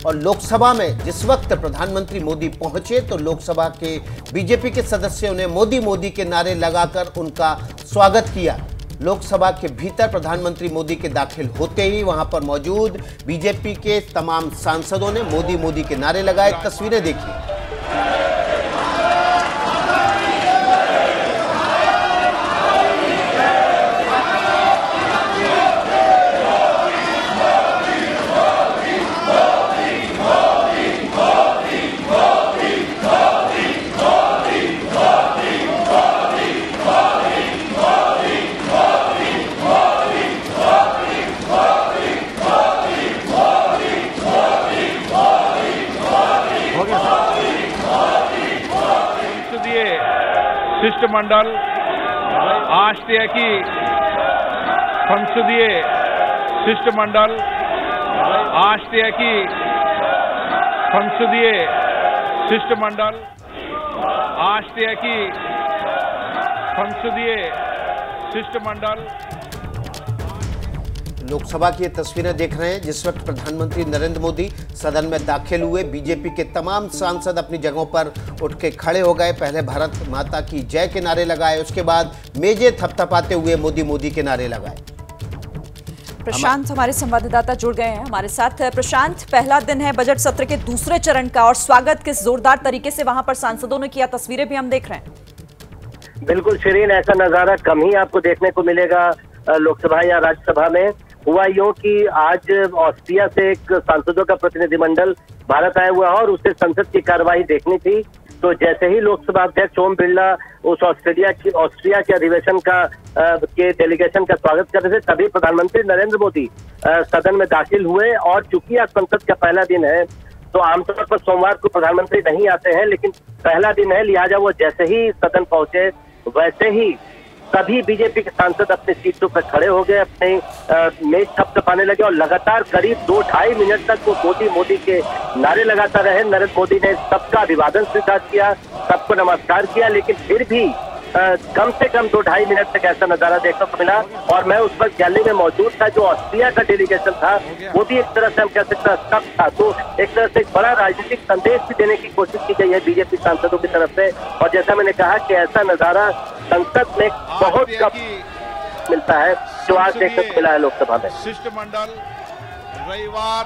और लोकसभा में जिस वक्त प्रधानमंत्री मोदी पहुंचे तो लोकसभा के बीजेपी के सदस्यों ने मोदी मोदी के नारे लगाकर उनका स्वागत किया। लोकसभा के भीतर प्रधानमंत्री मोदी के दाखिल होते ही वहां पर मौजूद बीजेपी के तमाम सांसदों ने मोदी मोदी के नारे लगाए। तस्वीरें देखिए। शिष्टमंडल आश्रय की संसदीय शिष्टमंडल आश्रय की संसदीय शिष्टमंडल आश्रय की संसदीय शिष्टमंडल। लोकसभा की ये तस्वीरें देख रहे हैं जिस वक्त प्रधानमंत्री नरेंद्र मोदी सदन में दाखिल हुए। बीजेपी के तमाम सांसद अपनी जगहों पर उठ के खड़े हो गए। पहले भारत माता की जय के नारे लगाए, उसके बाद मेजे थपथपाते हुए मोदी मोदी के नारे लगाए। प्रशांत हमारे संवाददाता जुड़ गए हैं हमारे साथ। प्रशांत, पहला दिन है बजट सत्र के दूसरे चरण का और स्वागत किस जोरदार तरीके से वहां पर सांसदों ने किया, तस्वीरें भी हम देख रहे हैं। बिल्कुल शिरीन, ऐसा नजारा कम ही आपको देखने को मिलेगा लोकसभा या राज्यसभा में। हुआ यूं कि आज ऑस्ट्रिया से एक सांसदों का प्रतिनिधिमंडल भारत आया हुआ है और उसे संसद की कार्यवाही देखनी थी। तो जैसे ही लोकसभा अध्यक्ष ओम बिरला उस ऑस्ट्रिया के अधिवेशन के डेलीगेशन का स्वागत कर रहे थे, तभी प्रधानमंत्री नरेंद्र मोदी सदन में दाखिल हुए। और चूंकि आज संसद का पहला दिन है तो आमतौर पर सोमवार को प्रधानमंत्री नहीं आते हैं, लेकिन पहला दिन है, लिहाजा वो जैसे ही सदन पहुंचे वैसे ही सभी बीजेपी के सांसद अपनी सीटों पर खड़े हो गए, अपने मेज थपथपाने लगे और लगातार करीब 2-2.5 मिनट तक वो मोदी मोदी के नारे लगाता रहे। नरेंद्र मोदी ने सबका अभिवादन स्वीकार किया, सबको नमस्कार किया, लेकिन फिर भी कम से कम 2-2.5 मिनट तक ऐसा नजारा देखने को मिला। और मैं उस वक्त गैलरी में मौजूद था। जो ऑस्ट्रिया का डेलीगेशन था वो भी एक तरह से हम कह सकते हैं स्तब्ध था। तो एक तरह से एक बड़ा राजनीतिक संदेश भी देने की कोशिश की गई है बीजेपी सांसदों की तरफ से। और जैसा मैंने कहा कि ऐसा नजारा संसद में बहुत कम मिलता है जो आज देखने को मिला है लोकसभा में। शिष्टमंडल रविवार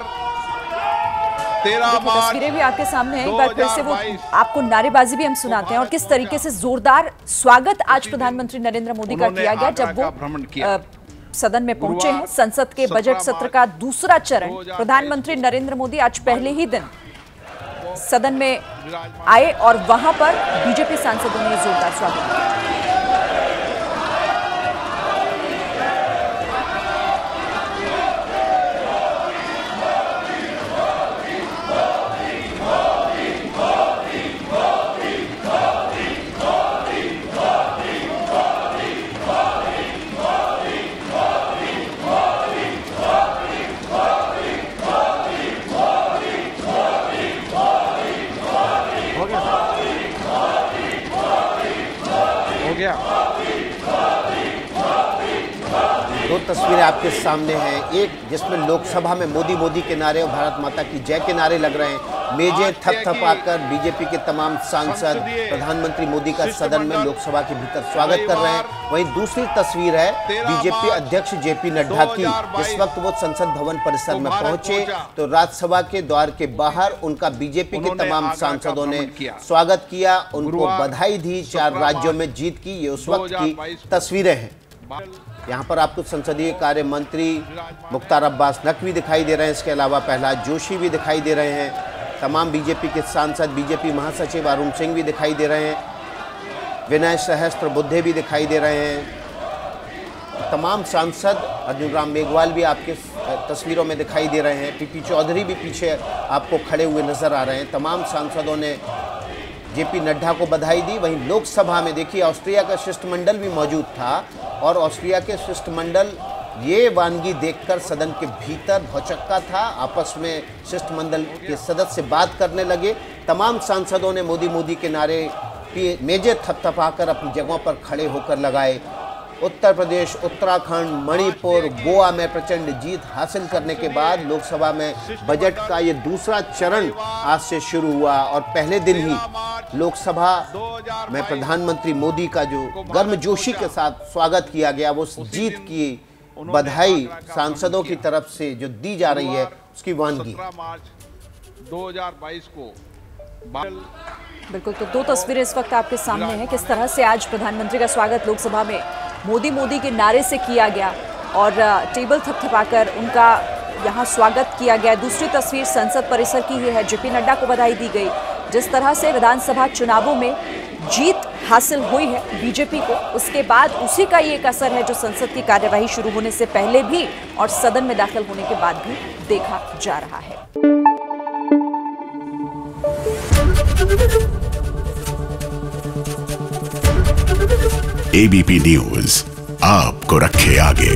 13 मार्च तस्वीरें भी आपके सामने हैं। एक बार फिर से वो आपको नारेबाजी भी हम सुनाते हैं और किस तरीके से जोरदार स्वागत आज प्रधानमंत्री नरेंद्र मोदी का किया गया जब वो सदन में पहुंचे हैं। संसद के बजट सत्र का दूसरा चरण, प्रधानमंत्री नरेंद्र मोदी आज पहले ही दिन सदन में आए और वहां पर बीजेपी सांसदों ने जोरदार स्वागत किया। दो तस्वीरें आपके सामने हैं, एक जिसमें लोकसभा में मोदी मोदी के नारे और भारत माता की जय के नारे लग रहे हैं। मेजें थपथपाकर बीजेपी के तमाम सांसद प्रधानमंत्री मोदी का सदन में लोकसभा के भीतर स्वागत कर रहे हैं। वहीं दूसरी तस्वीर है बीजेपी अध्यक्ष जेपी नड्डा की। जिस वक्त वो संसद भवन परिसर में पहुंचे तो राज्यसभा के द्वार के बाहर उनका बीजेपी के तमाम सांसदों ने स्वागत किया, उनको बधाई दी। 4 राज्यों में जीत की ये उस वक्त की तस्वीरें हैं। यहाँ पर आपको संसदीय कार्य मंत्री मुख्तार अब्बास नकवी दिखाई दे रहे हैं, इसके अलावा प्रहलाद जोशी भी दिखाई दे रहे हैं। तमाम बीजेपी के सांसद, बीजेपी महासचिव अरुण सिंह भी दिखाई दे रहे हैं, विनय सहस्त्रबुद्धे भी दिखाई दे रहे हैं। तमाम सांसद, अर्जुन राम मेघवाल भी आपके तस्वीरों में दिखाई दे रहे हैं। पीपी चौधरी भी पीछे आपको खड़े हुए नजर आ रहे हैं। तमाम सांसदों ने जेपी नड्डा को बधाई दी। वहीं लोकसभा में देखिए ऑस्ट्रिया का शिष्टमंडल भी मौजूद था और ऑस्ट्रिया के शिष्टमंडल ये वानगी देखकर सदन के भीतर भौचक्का था। आपस में शिष्टमंडल के सदस्य बात करने लगे। तमाम सांसदों ने मोदी मोदी के नारे मेजे थपथपाकर अपनी जगहों पर खड़े होकर लगाए। उत्तर प्रदेश, उत्तराखंड, मणिपुर, गोवा में प्रचंड जीत हासिल करने के बाद लोकसभा में बजट का ये दूसरा चरण आज से शुरू हुआ और पहले दिन ही लोकसभा में प्रधानमंत्री मोदी का जो गर्मजोशी के साथ स्वागत किया गया, वो जीत की बधाई सांसदों की तरफ से जो दी जा रही है उसकी वानगी। 17 मार्च 2022 को बिल्कुल, तो दो तस्वीरें इस वक्त आपके सामने हैं, किस तरह से आज प्रधानमंत्री का स्वागत लोकसभा में मोदी मोदी के नारे से किया गया और टेबल थपथपाकर उनका यहां स्वागत किया गया। दूसरी तस्वीर संसद परिसर की ही है। जेपी नड्डा को बधाई दी गई। जिस तरह से विधानसभा चुनावों में जीत हासिल हुई है बीजेपी को, उसके बाद उसी का ये एक असर है जो संसद की कार्यवाही शुरू होने से पहले भी और सदन में दाखिल होने के बाद भी देखा जा रहा है। एबीपी न्यूज आपको रखे आगे।